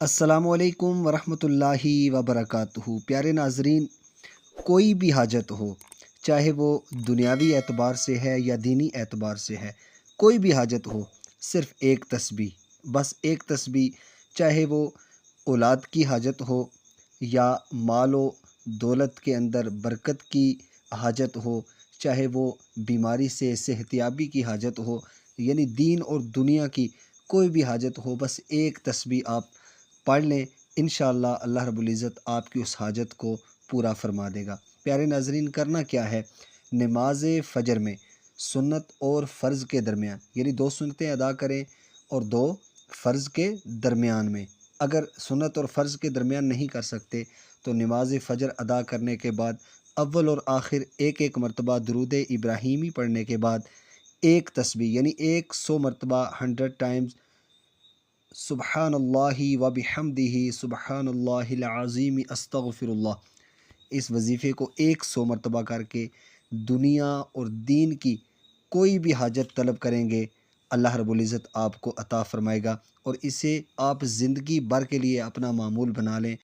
السلام علیکم ورحمۃ اللہ وبرکاتہ۔ پیارے ناظرین، کوئی بھی حاجت ہو، چاہے وہ دنیاوی اعتبار سے ہے یا دینی اعتبار سے ہے، کوئی بھی حاجت ہو، صرف ایک تسبیح، بس ایک تسبیح، چاہے وہ اولاد کی حاجت ہو یا مال و دولت کے اندر برکت کی حاجت ہو، چاہے وہ بیماری سے صحت یابی کی حاجت ہو، یعنی دین اور دنیا کی کوئی بھی حاجت ہو، بس ایک تسبیح آپ پڑھ لیں، انشاءاللہ اللہ رب العزت آپ کی اس حاجت کو پورا فرما دے گا۔ پیارے ناظرین، کرنا کیا ہے؟ نماز فجر میں سنت اور فرض کے درمیان، یعنی 2 سنتیں ادا کریں اور 2 فرض کے درمیان میں، اگر سنت اور فرض کے درمیان نہیں کر سکتے تو نماز فجر ادا کرنے کے بعد اول اور آخر ایک ایک مرتبہ درود ابراہیمی پڑھنے کے بعد ایک تسبیح، یعنی 100 مرتبہ 100 ٹائمز سبحان اللہ و بحمدہ سبحان اللہ العظیم استغفر اللہ، اس وظیفے کو 100 مرتبہ کر کے دنیا اور دین کی کوئی بھی حاجت طلب کریں گے، اللہ رب العزت آپ کو عطا فرمائے گا، اور اسے آپ زندگی بھر کے لیے اپنا معمول بنا لیں۔